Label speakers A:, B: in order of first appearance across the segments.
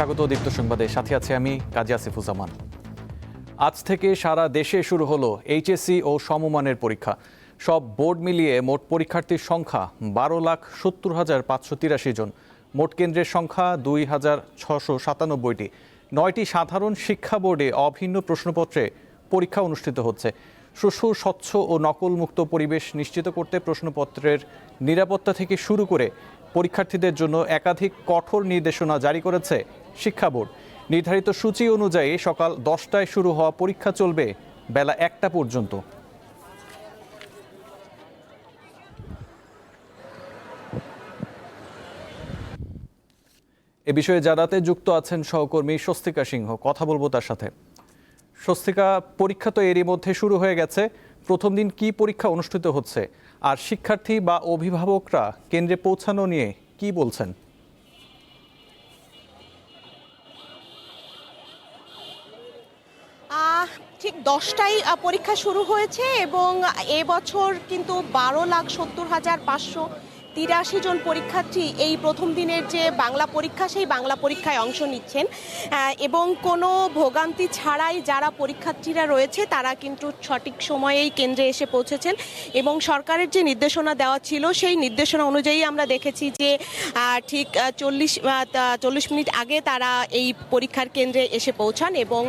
A: স্বাগত দীপ্ত সংবাদে, সাথে আছে আমি কাজী আসিফুজ্জামান। আজ থেকে সারা দেশে শুরু হলো এইচএসসি ও সমমানের পরীক্ষা। সব বোর্ড মিলিয়ে মোট পরীক্ষার্থীর সংখ্যা 12,70,583 জন। মোট কেন্দ্রের সংখ্যা 2,697টি। 9টি সাধারণ শিক্ষা বোর্ডে অভিন্ন প্রশ্নপত্রে পরীক্ষা অনুষ্ঠিত হচ্ছে। সুষ্ঠু, স্বচ্ছ ও নকলমুক্ত পরিবেশ নিশ্চিত করতে প্রশ্নপত্রের নিরাপত্তা থেকে শুরু করে পরীক্ষার্থীদের জন্য একাধিক কঠোর নির্দেশনা জারি করেছে শিক্ষা বোর্ড। নির্ধারিত সূচি অনুযায়ী সকাল 10টায় শুরু হওয়া পরীক্ষা চলবে বেলা 1টা পর্যন্ত। এ বিষয়ে জানাতে যুক্ত আছেন সহকর্মী স্বস্তিকা সিংহ, কথা বলবো তার সাথে। স্বস্তিকা, পরীক্ষা তো এরই মধ্যে শুরু হয়ে গেছে, প্রথম দিন কি পরীক্ষা অনুষ্ঠিত হচ্ছে আর শিক্ষার্থী বা অভিভাবকরা কেন্দ্রে পৌঁছানো নিয়ে কি বলছেন?
B: ঠিক 10টায় পরীক্ষা শুরু হয়েছে এবং এবছর কিন্তু 12,70,583 জন পরীক্ষার্থী এই প্রথম দিনের যে বাংলা পরীক্ষা সেই বাংলা পরীক্ষায় অংশ নিচ্ছেন এবং কোনো ভোগান্তি ছাড়াই যারা পরীক্ষার্থীরা রয়েছে তারা কিন্তু সঠিক সময়েই কেন্দ্রে এসে পৌঁছেছেন এবং সরকারের যে নির্দেশনা দেওয়া ছিল সেই নির্দেশনা অনুযায়ী আমরা দেখেছি যে ঠিক 40 মিনিট আগে তারা এই পরীক্ষার কেন্দ্রে এসে পৌঁছান এবং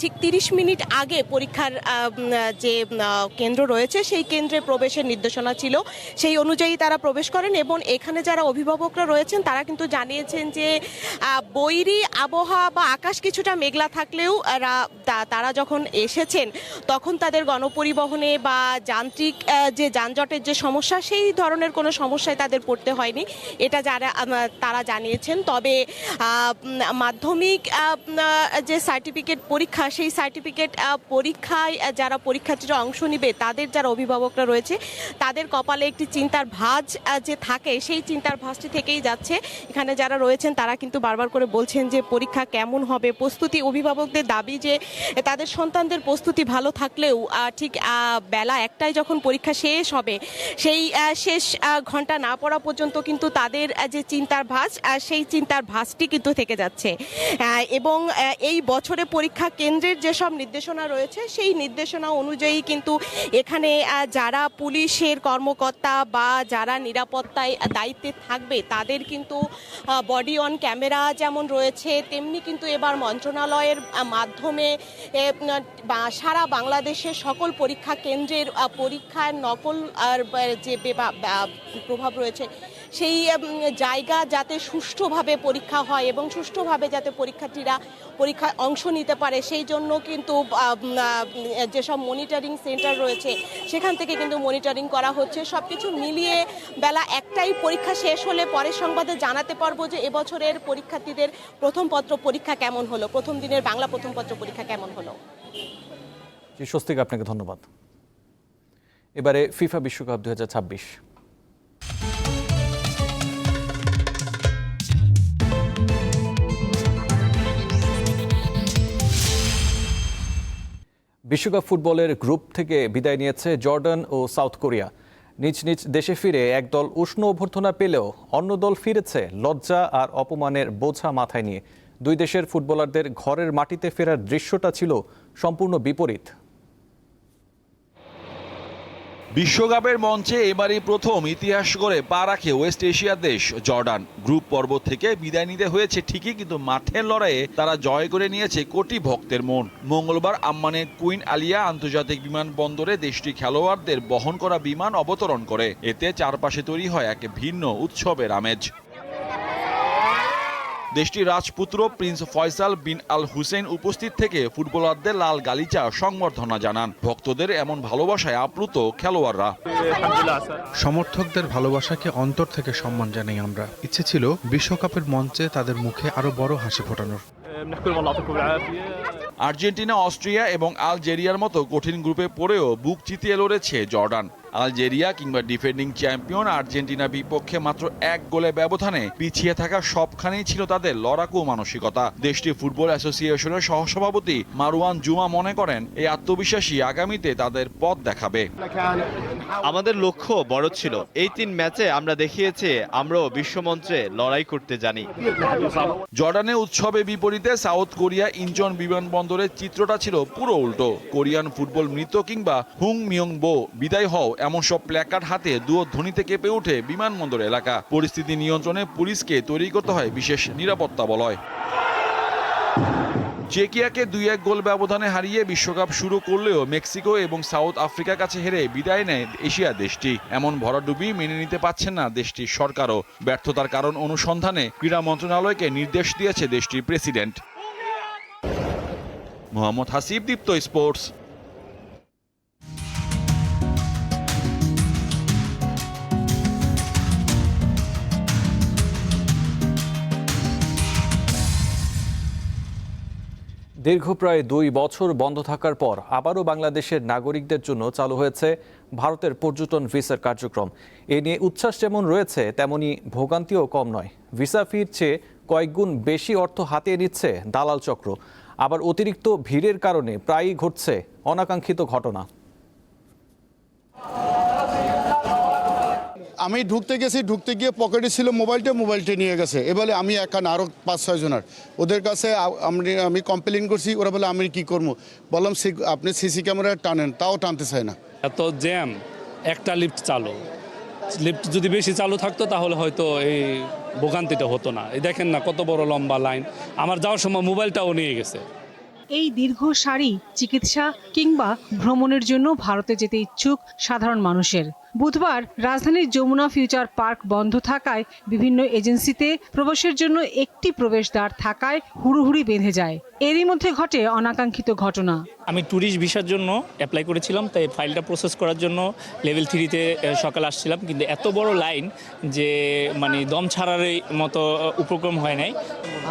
B: ঠিক 30 মিনিট আগে পরীক্ষার যে কেন্দ্র রয়েছে সেই কেন্দ্রে প্রবেশের নির্দেশনা ছিল, সেই অনুযায়ী তারা প্রবেশ করেন। এবং এখানে যারা অভিভাবকরা রয়েছেন তারা কিন্তু জানিয়েছেন যে বৈরী আবহাওয়া বা আকাশ কিছুটা মেঘলা থাকলেও তারা যখন এসেছেন তখন তাদের গণপরিবহনে বা যান্ত্রিক যে যানজটের যে সমস্যা সেই ধরনের কোনো সমস্যায় তাদের পড়তে হয়নি, এটা তারা জানিয়েছেন। তবে মাধ্যমিক যে সার্টিফিকেট পরীক্ষা সেই সার্টিফিকেট পরীক্ষায় যারা পরীক্ষার্থীরা অংশ নিবে তাদের যারা অভিভাবকরা রয়েছে তাদের কপালে একটি চিন্তার ভাঁজ যে থাকে সেই চিন্তার ভাঁজটি থেকেই যাচ্ছে। এখানে যারা রয়েছেন তারা কিন্তু বারবার করে বলছেন যে পরীক্ষা কেমন হবে, প্রস্তুতি, অভিভাবকদের দাবি যে তাদের সন্তানদের প্রস্তুতি ভালো থাকলেও ঠিক বেলা 1টায় যখন পরীক্ষা শেষ হবে সেই শেষ ঘন্টা না পড়া পর্যন্ত কিন্তু তাদের যে চিন্তার ভাঁজ সেই চিন্তার ভাঁজটি কিন্তু থেকে যাচ্ছে। এবং এই বছরে পরীক্ষা কেন্দ্রের যেসব নির্দেশনা রয়েছে সেই নির্দেশনা অনুযায়ী কিন্তু এখানে যারা পুলিশের কর্মকর্তা বা যারা নিরাপত্তায় দায়িত্বে থাকবে তাদের কিন্তু বডি অন ক্যামেরা যেমন রয়েছে তেমনি কিন্তু এবার মন্ত্রণালয়ের মাধ্যমে সারা বাংলাদেশের সকল পরীক্ষা কেন্দ্রের পরীক্ষার নকল আর যে প্রভাব রয়েছে সেই জায়গা যাতে সুষ্ঠুভাবে পরীক্ষা হয় এবং সুষ্ঠুভাবে যাতে পরীক্ষার্থীরা পরীক্ষায় অংশ নিতে পারে সেই জন্য কিন্তু যেসব মনিটরিং সেন্টার রয়েছে সেখান থেকে কিন্তু মনিটরিং করা হচ্ছে। সব কিছু মিলিয়ে বেলা 1টায় পরীক্ষা শেষ হলে পরের সংবাদে জানাতে পারবো যে এবছরের পরীক্ষার্থীদের প্রথম পত্র পরীক্ষা কেমন হলো, প্রথম দিনের বাংলা প্রথম পত্র পরীক্ষা কেমন হলো।
A: স্বস্তিকা, আপনাকে ধন্যবাদ। এবারে ফিফা বিশ্বকাপ 2026। বিশ্বকাপ ফুটবলের গ্রুপ থেকে বিদায় নিয়েছে জর্ডান ও সাউথ কোরিয়া। নিজ নিজ দেশে ফিরে একদল উষ্ণ অভ্যর্থনা পেলেও অন্য দল ফিরেছে লজ্জা আর অপমানের বোঝা মাথায় নিয়ে। দুই দেশের ফুটবলারদের ঘরের মাটিতে ফেরার দৃশ্যটা ছিল সম্পূর্ণ বিপরীত।
C: বিশ্বকাপের মঞ্চে এবারই প্রথম ইতিহাস গড়ে পা রাখে ওয়েস্ট এশিয়ার দেশ জর্ডান। গ্রুপ পর্ব থেকে বিদায় নিতে হয়েছে ঠিকই, কিন্তু মাঠের লড়াইয়ে তারা জয় করে নিয়েছে কোটি ভক্তের মন। মঙ্গলবার আম্মানের কুইন আলিয়া আন্তর্জাতিক বিমানবন্দরে দেশটি খেলোয়াড়দের বহন করা বিমান অবতরণ করে। এতে চারপাশে তৈরি হয় এক ভিন্ন উৎসবের আমেজ। দেশটির রাজপুত্র প্রিন্স ফয়সাল বিন আল হুসেন উপস্থিত থেকে ফুটবলারদের লাল গালিচা সংবর্ধনা জানান। ভক্তদের এমন ভালোবাসায় আপ্লুত খেলোয়াড়রা।
D: সমর্থকদের ভালোবাসাকে অন্তর থেকে সম্মান জানাই আমরা। ইচ্ছে ছিল বিশ্বকাপের মঞ্চে তাদের মুখে আরো বড় হাসি ফোটানোর।
C: আর্জেন্টিনা, অস্ট্রিয়া এবং আলজেরিয়ার মতো কঠিন গ্রুপে পড়েও বুক চিতিয়ে লড়েছে জর্ডান। আলজেরিয়া কিংবা ডিফেন্ডিং চ্যাম্পিয়ন আর্জেন্টিনা বিপক্ষে মাত্র 1 গোলে ব্যবধানে পিছিয়ে থাকা সবখানেই ছিল তাদের লড়াকু মানসিকতা। দেশটির ফুটবল অ্যাসোসিয়েশনের সহসভাপতি মারওয়ান জুমা মনে করেন এই আত্মবিশ্বাসী আগামীতে তাদের পথ দেখাবে।
E: আমাদের লক্ষ্য বড় ছিল। এই 3 ম্যাচে আমরা দেখিয়েছি আমরাও বিশ্বমঞ্চে লড়াই করতে জানি।
C: জর্ডানে উৎসবে বিপরীতে সাউথ কোরিয়া ইনচন বিমানবন্দরের চিত্রটা ছিল পুরো উল্টো। কোরিয়ান ফুটবল মৃত কিংবা হুং মিয়ং বো বিদায় হও এমন সব প্ল্যাকার্ড হাতে দুধ্বনিতে কেঁপে ওঠে বিমানবন্দর এলাকা। পরিস্থিতি নিয়ন্ত্রণে পুলিশকে তৈরি করতে হয় বিশেষ নিরাপত্তা বলয়। চেকিয়াকে 2-1 গোল ব্যবধানে হারিয়ে বিশ্বকাপ শুরু করলেও মেক্সিকো এবং সাউথ আফ্রিকার কাছে হেরে বিদায় নেয় এশিয়া দেশটি। এমন ভরাডুবি মেনে নিতে পারছেন না দেশটির সরকারও। ব্যর্থতার কারণ অনুসন্ধানে ক্রীড়া মন্ত্রণালয়কে নির্দেশ দিয়েছে দেশটির প্রেসিডেন্ট। মোহাম্মদ হাসিব, দীপ্ত স্পোর্টস।
A: দীর্ঘ প্রায় 2 বছর বন্ধ থাকার পর আবারও বাংলাদেশের নাগরিকদের জন্য চালু হয়েছে ভারতের পর্যটন ভিসার কার্যক্রম। এ নিয়ে উচ্ছ্বাস যেমন রয়েছে তেমনি ভোগান্তিও কম নয়। ভিসা ফির চেয়ে কয়েকগুণ বেশি অর্থ হাতিয়ে নিচ্ছে দালাল চক্র। আবার অতিরিক্ত ভিড়ের কারণে প্রায়ই ঘটছে অনাকাঙ্ক্ষিত ঘটনা।
F: আমি ঢুকতে গিয়ে পকেটে ছিল মোবাইলটা নিয়ে গেছে। এবারে আমি একা না, আরও 5-6 জনের ওদের কাছে আমি কমপ্লেন করছি। ওরা বলে আমি কি করবো, বললাম আপনি সিসি ক্যামেরা টানেন, তাও টানতে চায় না।
G: এত জ্যাম, একটা লিফট চালু, লিফট যদি বেশি চালু থাকতো তাহলে হয়তো এই ভোগান্তিটা হতো না। এই দেখেন না কত বড় লম্বা লাইন, আমার যাওয়ার সময় মোবাইলটাও নিয়ে গেছে।
H: এই দীর্ঘ সারি চিকিৎসা কিংবা ভ্রমণের জন্য ভারতে যেতে ইচ্ছুক সাধারণ মানুষের। বুধবার রাজধানীর যমুনা ফিউচার পার্ক বন্ধ থাকায় বিভিন্ন এজেন্সিতে প্রবেশের জন্য একটি প্রবেশদ্বার থাকায় হুড়োহুড়ি বেঁধে যায়। এরই মধ্যে ঘটে অনাকাঙ্ক্ষিত ঘটনা।
I: আমি ট্যুরিস্ট ভিসার জন্য অ্যাপ্লাই করেছিলাম, তাই ফাইলটা প্রসেস করার জন্য লেভেল 3-তে সকালে আসছিলাম, কিন্তু এত বড় লাইন যে মানে দম ছাড়ার মতো উপক্রম হয় নাই।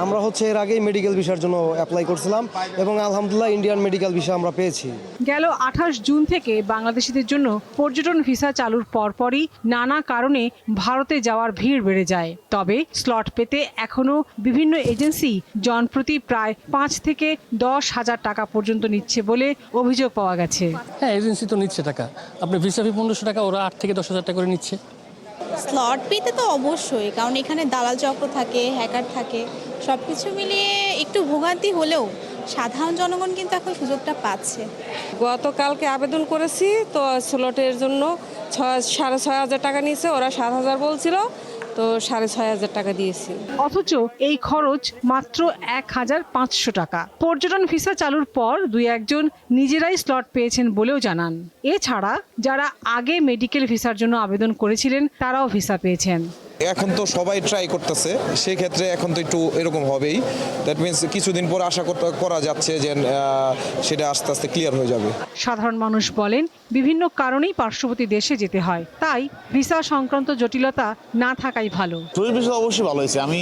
J: আমরা এর আগেই মেডিকেল ভিসার জন্য অ্যাপ্লাই করছিলাম এবং আলহামদুলিল্লাহ ইন্ডিয়ান মেডিকেল ভিসা আমরা পেয়েছি।
H: গেল 28 জুন থেকে বাংলাদেশিদের জন্য পর্যটন ভিসা চালুর পরপরই নানা কারণে ভারতে যাওয়ার ভিড় বেড়ে যায়। তবে স্লট পেতে এখনও বিভিন্ন এজেন্সি জনপ্রতি প্রায় 5 থেকে 10 হাজার টাকা পর্যন্ত নিচ্ছে বলে অভিযোগ পাওয়া গেছে।
G: হ্যাঁ, এজেন্সি তো নিচ্ছে টাকা। আপনি ভিসা ফি 1500 টাকা, ওরা 8 থেকে 10 হাজার টাকা করে নিচ্ছে।
K: স্লট পেতে তো অবশ্যই, কারণ এখানে দালাল চক্র থাকে, হ্যাকার থাকে, সব কিছু মিলিয়ে একটু ভোগান্তি হলেও সাধারণ জনগণ কিন্তু এখন সুযোগটা পাচ্ছে।
L: গতকালকে আবেদন করেছি, তো স্লটের জন্য 6,500 টাকা নিয়েছে, ওরা 7,000 বলছিল, তো 6,500 টাকা দিয়েছি।
H: অথচ এই খরচ মাত্র 1,500 টাকা। পর্যটন ভিসা চালুর পর 2-1 জন নিজেরাই স্লট পেয়েছেন বলেও জানান। এছাড়া যারা আগে মেডিকেল ভিসার জন্য আবেদন করেছিলেন তারাও ভিসা পেয়েছেন।
M: এখন তো সবাই ট্রাই করতেছে, সেক্ষেত্রে এখন তো একটু এরকম হবেই। দ্যাট মিনস কিছুদিন পর আশা করা যাচ্ছে যে সেটা আস্তে আস্তে ক্লিয়ার হয়ে যাবে।
H: সাধারণ মানুষ বলেন বিভিন্ন কারণেই পার্শ্ববর্তী দেশে যেতে হয়, তাই ভিসা সংক্রান্ত জটিলতা না থাকাই ভালো।
N: ট্যুরিস্ট ভিসা অবশ্যই ভালো হয়েছে। আমি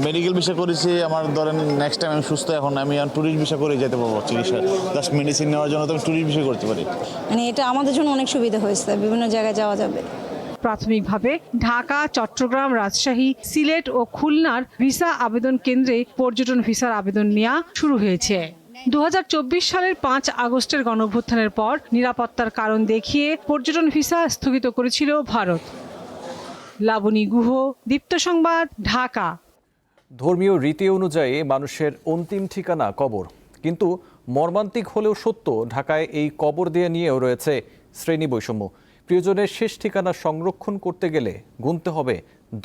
N: মেডিকেল ভিসা করেছি, আমার ধরেন নেক্সট টাইম আমি সুস্থ, এখন আমি ট্যুরিস্ট ভিসা করে যেতে পারবো চিকিৎসা, জাস্ট মেডিসিন নেওয়ার জন্য তো আমি ট্যুরিস্ট ভিসা করতে পারি।
K: মানে এটা আমাদের জন্য অনেক সুবিধা হয়েছে, বিভিন্ন জায়গায় যাওয়া যাবে।
H: প্রাথমিকভাবে ঢাকা, চট্টগ্রাম, রাজশাহী, সিলেট ও খুলনার ভিসা আবেদন কেন্দ্রে পর্যটন ভিসার আবেদন নেওয়া শুরু হয়েছে। 2024 সালের 5 আগস্টের গণঅভ্যুত্থানের পর নিরাপত্তার কারণ দেখিয়ে পর্যটন ভিসা স্থগিত করেছিল ভারত। লাবণী গুহ, দীপ্ত সংবাদ, ঢাকা।
A: ধর্মীয় রীতি অনুযায়ী মানুষের অন্তিম ঠিকানা কবর, কিন্তু মর্মান্তিক হলেও সত্য, ঢাকায় এই কবর দিয়ে নিয়েও রয়েছে শ্রেণী বৈষম্য। প্রিয়জনের শেষ ঠিকানা সংরক্ষণ করতে গেলে গুনতে হবে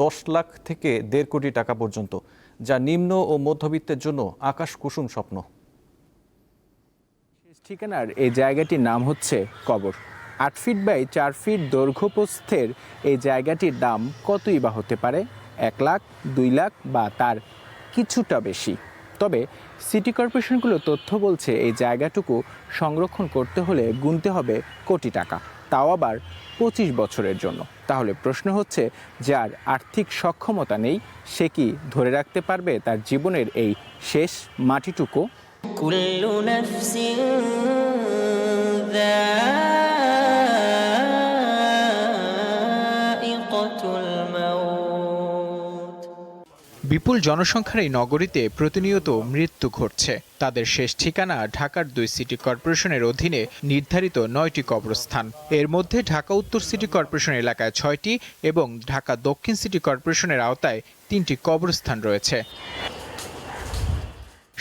A: 10 লাখ থেকে 1.5 কোটি টাকা পর্যন্ত, যা নিম্ন ও মধ্যবিত্তের জন্য আকাশ কুসুম স্বপ্ন।
O: শেষ ঠিকানার এই জায়গাটির নাম হচ্ছে কবর। 8 ফিট বাই 4 ফিট দৈর্ঘ্যপ্রস্থের এই জায়গাটির দাম কতই বা হতে পারে? 1 লাখ, 2 লাখ বা তার কিছুটা বেশি। তবে সিটি কর্পোরেশনগুলো তথ্য বলছে এই জায়গাটুকু সংরক্ষণ করতে হলে গুনতে হবে কোটি টাকা, তাও আবার 25 বছরের জন্য। তাহলে প্রশ্ন হচ্ছে, যার আর্থিক সক্ষমতা নেই সে কি ধরে রাখতে পারবে তার জীবনের এই শেষ মাটিটুকু?
P: কুল্লু নাফসিন
O: বিপুল জনসংখ্যার এই নগরীতে প্রতিনিয়ত মৃত্যু ঘটছে। তাদের শেষ ঠিকানা ঢাকার 2 সিটি কর্পোরেশনের অধীনে নির্ধারিত 9টি কবরস্থান। এর মধ্যে ঢাকা উত্তর সিটি কর্পোরেশন এলাকায় 6টি এবং ঢাকা দক্ষিণ সিটি কর্পোরেশনের আওতায় 3টি কবরস্থান রয়েছে।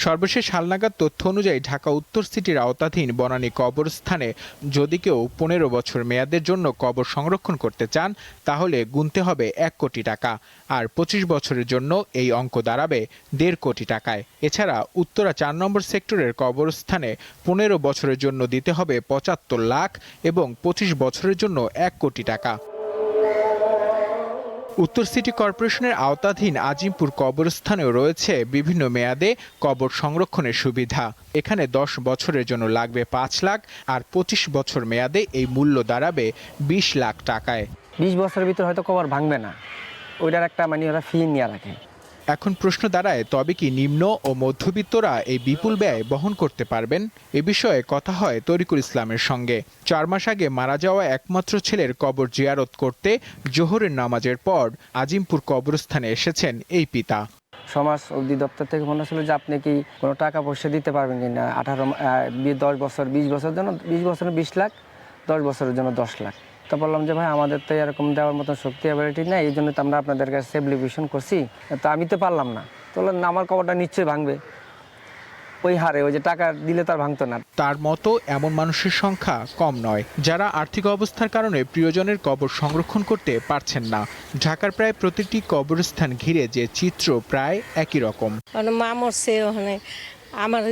O: সর্বশেষ হালনাগাদ তথ্য অনুযায়ী ঢাকা উত্তর সিটির আওতাধীন বনানী কবরস্থানে যদি কেউ 15 বছর মেয়াদের জন্য কবর সংরক্ষণ করতে চান তাহলে গুনতে হবে 1 কোটি টাকা, আর 25 বছরের জন্য এই অঙ্ক দাঁড়াবে 1.5 কোটি টাকায়। এছাড়া উত্তরা 4 নম্বর সেক্টরের কবরস্থানে 15 বছরের জন্য দিতে হবে 75 লাখ এবং 25 বছরের জন্য 1 কোটি টাকা। উত্তর সিটি কর্পোরেশনের আওতাধীন আজিমপুর কবরস্থানেও রয়েছে বিভিন্ন মেয়াদে কবর সংরক্ষণের সুবিধা। এখানে 10 বছরের জন্য লাগবে 5 লাখ, আর 25 বছর মেয়াদে এই মূল্য দাঁড়াবে 20 লাখ টাকায়।
J: 20 বছরের ভিতর হয়তো কবর ভাঙবে না, ওইটার একটা ওরা ফি নিয়ে রাখে।
O: এখন প্রশ্ন দাঁড়ায়, তবে কি নিম্ন ও মধ্যবিত্তরা এই বিপুল ব্যয় বহন করতে পারবেন? এ বিষয়ে কথা হয় তরিকুল ইসলামের সঙ্গে। 4 মাস আগে মারা যাওয়া একমাত্র ছেলের কবর জিয়ারত করতে জোহরের নামাজের পর আজিমপুর কবরস্থানে এসেছেন এই পিতা।
J: সমাজ অধিদপ্তর থেকে মনে ছিল যে আপনি কি কোনো টাকা পয়সা দিতে পারবেন কিনা, 10 বছর 20 বছরের জন্য 20 বছরে 20 লাখ, 10 বছরের জন্য 10 লাখ। তো বললাম যে ভাই আমাদের তো এরকম দেওয়ার মতো শক্তি অ্যাবিলিটি নেই, এই জন্য তো আমরা আপনাদের কাছে অ্যাপ্লিকেশন করছি, তো আমি তো পারলাম না। তো বললাম আমার কবরটা নিশ্চয়ই ভাঙবে ওই হারে, ওই যে টাকা দিলে তার ভাঙতো না।
O: তার মতো এমন মানুষের সংখ্যা কম নয় যারা আর্থিক অবস্থার কারণে প্রিয়জনের কবর সংরক্ষণ করতে পারছেন না। ঢাকার প্রায় প্রতিটি কবরস্থান ঘিরে যে চিত্র প্রায় একই রকম।
L: মা মরছে ওখানে, আমার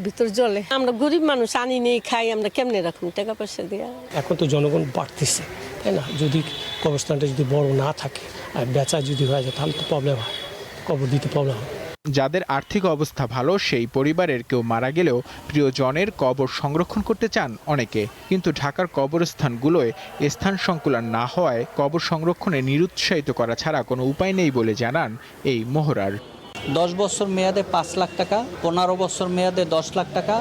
L: ভিতর জলে, আমরা গরিব মানুষ, আনি নেই খাই, আমরা কেমনে রাখুন টাকা পয়সা দিয়ে।
J: এখন তো জনগণ বাড়তেছে, তাই না? যদি কবরস্থানটা যদি বড় না থাকে আর বেচা যদি হয়ে যায় তাহলে তো প্রবলেম হয়, কবর দিতে প্রবলেম হয়।
O: যাদের আর্থিক অবস্থা ভালো সেই পরিবারের কেউ মারা গেলেও প্রিয়জনের কবর সংরক্ষণ করতে চান অনেকে, কিন্তু ঢাকার কবরস্থানগুলোয় স্থান সংকুলান না হওয়ায় কবর সংরক্ষণে নিরুৎসাহিত করা ছাড়া কোনো উপায় নেই বলে জানান এই মোহরার।
I: 10 বছর মেয়াদে 5 লাখ টাকা, 15 বছর মেয়াদে 10 লাখ টাকা,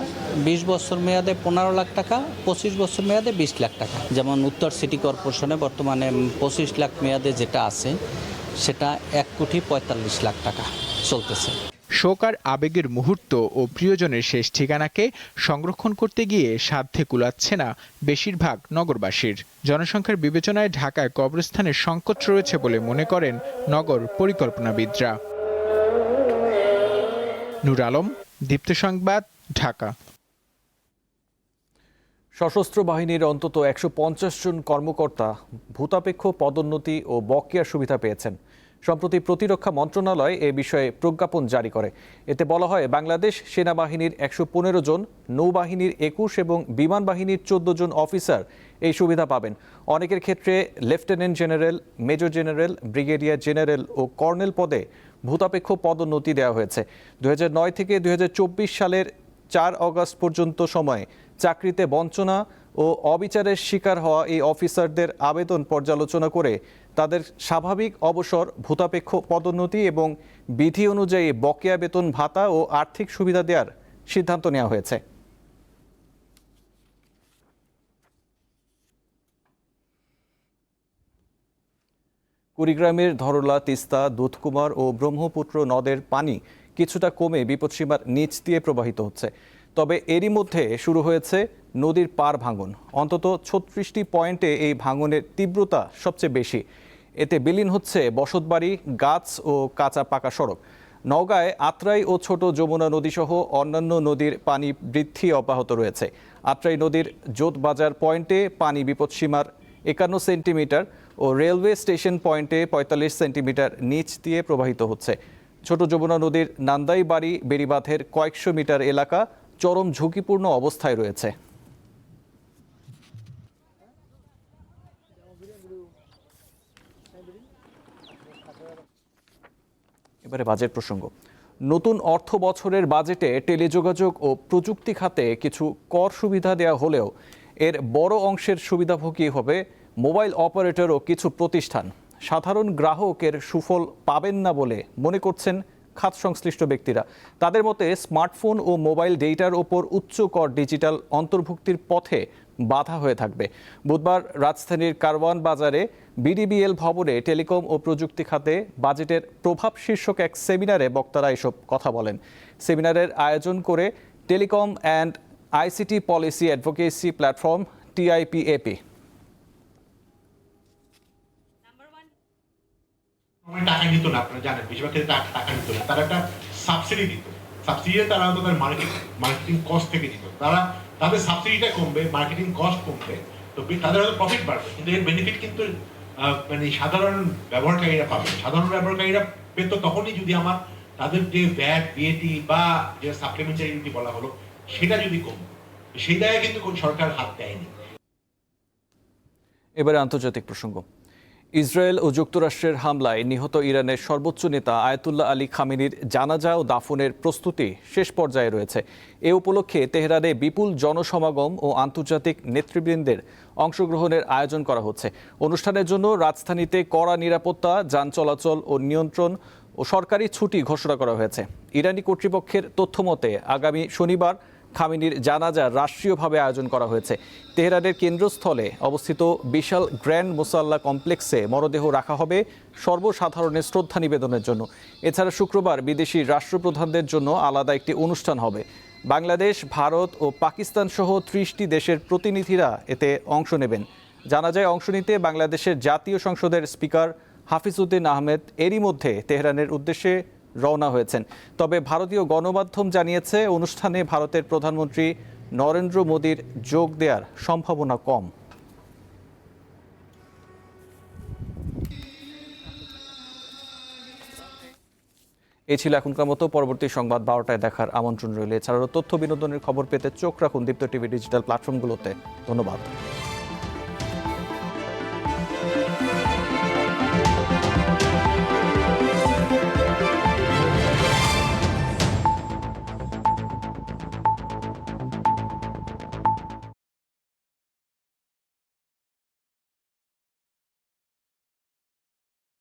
I: 20 বছর মেয়াদে 15 লাখ টাকা, 25 বছর মেয়াদে 20 লাখ টাকা। যেমন উত্তর সিটি কর্পোরেশনে বর্তমানে 25 লাখ মেয়াদে যেটা আছে সেটা 1 কোটি 45 লাখ টাকা চলতেছে।
O: শোক আর আবেগের মুহূর্ত ও প্রিয়জনের শেষ ঠিকানাকে সংরক্ষণ করতে গিয়ে সাধ্যে কুলাচ্ছে না বেশিরভাগ নগরবাসীর। জনসংখ্যার বিবেচনায় ঢাকায় কবরস্থানের সংকট রয়েছে বলে মনে করেন নগর পরিকল্পনাবিদরা। নূর আলম, দীপ্ত সংবাদ, ঢাকা।
A: সশস্ত্র বাহিনীর অন্তত 150 জন কর্মকর্তা ভূতাপেক্ষ পদোন্নতি ও বকেয়ার সুবিধা পেয়েছেন। সম্প্রতি প্রতিরক্ষা মন্ত্রণালয় এ বিষয়ে প্রজ্ঞাপন জারি করে। এতে বলা হয় বাংলাদেশ সেনাবাহিনীর 115 জন, নৌবাহিনীর 21 এবং বিমান বাহিনীর 14 জন অফিসার এই সুবিধা পাবেন। অনেকের ক্ষেত্রে lieutenant general, major general, brigadier general ও কর্নেল পদে ভূতাপেক্ষ পদোন্নতি দেওয়া হয়েছে। 2009 থেকে 2024 সালের 4 অগস্ট পর্যন্ত সময়ে চাকরিতে বঞ্চনা ও অবিচারের শিকার হওয়া এই অফিসারদের আবেদন পর্যালোচনা করে তাদের স্বাভাবিক অবসর, ভূতাপেক্ষ পদোন্নতি এবং বিধি অনুযায়ী বকেয়া বেতন ভাতা ও আর্থিক সুবিধা দেওয়ার সিদ্ধান্ত নেওয়া হয়েছে। কুড়িগ্রামের ধরলা, তিস্তা, দুধকুমার ও ব্রহ্মপুত্র নদের পানি কিছুটা কমে বিপদসীমার নিচ দিয়ে প্রবাহিত হচ্ছে। তবে এরই মধ্যে শুরু হয়েছে নদীর পার ভাঙন। অন্তত 36টি পয়েন্টে এই ভাঙনের তীব্রতা সবচেয়ে বেশি। এতে বিলীন হচ্ছে বসতবাড়ি, গাছ ও কাঁচা পাকা সড়ক। নওগাঁয় আত্রাই ও ছোট যমুনা নদীসহ অন্যান্য নদীর পানি বৃদ্ধি অব্যাহত রয়েছে। আত্রাই নদীর জোতবাজার পয়েন্টে পানি বিপদসীমার 51 সেন্টিমিটার ও রেলওয়ে স্টেশন পয়েন্টে 45 সেন্টিমিটার নিচ দিয়ে প্রবাহিত হচ্ছে। ছোট যমুনা নদীর নান্দাইবাড়ি বেড়িবাঁধের কয়েকশো মিটার এলাকা চরম ঝুঁকিপূর্ণ অবস্থায় রয়েছে। এবারে বাজেট প্রসঙ্গ। নতুন অর্থ বছরের বাজেটে টেলিযোগাযোগ ও প্রযুক্তি খাতে কিছু কর সুবিধা দেওয়া হলেও এর বড় অংশের সুবিধাভোগী হবে মোবাইল অপারেটর ও কিছু প্রতিষ্ঠান। সাধারণ গ্রাহকের সুফল পাবেন না বলে মনে করছেন খাত সংশ্লিষ্ট ব্যক্তিরা। তাদের মতে স্মার্টফোন ও মোবাইল ডেটার ওপর উচ্চ কর ডিজিটাল অন্তর্ভুক্তির পথে বাধা হয়ে থাকবে। বুধবার রাজধানীর কারওয়ান বাজারে বিডিবিএল ভবনে টেলিকম ও প্রযুক্তি খাতে বাজেটের প্রভাব শীর্ষক এক সেমিনারে বক্তারা এসব কথা বলেন। সেমিনারের আয়োজন করে telecom and ICT policy advocacy platform TIPAP।
P: টাকা নিত না, আপনারা জানেন বেশিরভাগ ক্ষেত্রে টাকা নিত না, তারা একটা সাবসিডি দিত। সাবসিডিটা তারা হয়তো তার মার্কেটিং কস্ট থেকে দিত। তারা তাদের সাবসিডিটা কমবে, মার্কেটিং কস্ট কমবে, তো তাদের হয়তো প্রফিট বাড়বে, কিন্তু এর বেনিফিট কিন্তু মানে সাধারণ ব্যবহারকারীরা পাবে। সাধারণ ব্যবহারকারীরা পেত তখনই যদি আমার তাদের যে ভ্যাট, বিএটি বা যে সাপ্লিমেন্টারি বলা হলো সেটা যদি কমে, সেই জায়গায় কিন্তু কোন সরকার হাত দেয়নি।
A: এবারে আন্তর্জাতিক প্রসঙ্গ। ইসরায়েল ও যুক্তরাষ্ট্রের হামলায় নিহত ইরানের সর্বোচ্চ নেতা আয়াতুল্লাহ আলী খামেনির জানাজা ও দাফনের প্রস্তুতি শেষ পর্যায়ে রয়েছে। এ উপলক্ষে তেহরানে বিপুল জনসমাগম ও আন্তর্জাতিক নেতৃবৃন্দের অংশগ্রহণের আয়োজন করা হচ্ছে। অনুষ্ঠানের জন্য রাজধানীতে কড়া নিরাপত্তা, যান চলাচল ও নিয়ন্ত্রণ ও সরকারি ছুটি ঘোষণা করা হয়েছে। ইরানি কর্তৃপক্ষের তথ্যমতে আগামী শনিবার খামেনির জানাজা রাষ্ট্রীয়ভাবে আয়োজন করা হয়েছে। তেহরানের কেন্দ্রস্থলে অবস্থিত বিশাল গ্র্যান্ড মুসাল্লা কমপ্লেক্সে মরদেহ রাখা হবে সর্বসাধারণের শ্রদ্ধা নিবেদনের জন্য। এছাড়া শুক্রবার বিদেশি রাষ্ট্রপ্রধানদের জন্য আলাদা একটি অনুষ্ঠান হবে। বাংলাদেশ, ভারত ও পাকিস্তান সহ 30টি দেশের প্রতিনিধিরা এতে অংশ নেবেন। জানাজায় অংশ নিতে বাংলাদেশের জাতীয় সংসদের স্পিকার হাফিজউদ্দিন আহমেদ এরই মধ্যে তেহরানের উদ্দেশ্যে রওনা হয়েছেন। তবে ভারতীয় গণমাধ্যম জানিয়েছে অনুষ্ঠানে ভারতের প্রধানমন্ত্রী নরেন্দ্র মোদীর যোগ দেওয়ার সম্ভাবনা কম। এই ছিল এখনকার মতো। পরবর্তী সংবাদ 12টায় দেখার আমন্ত্রণ রইল। এছাড়াও তথ্য বিনোদনের খবর পেতে চোখ রাখুন দীপ্ত টিভি ডিজিটাল প্ল্যাটফর্মগুলোতে। ধন্যবাদ।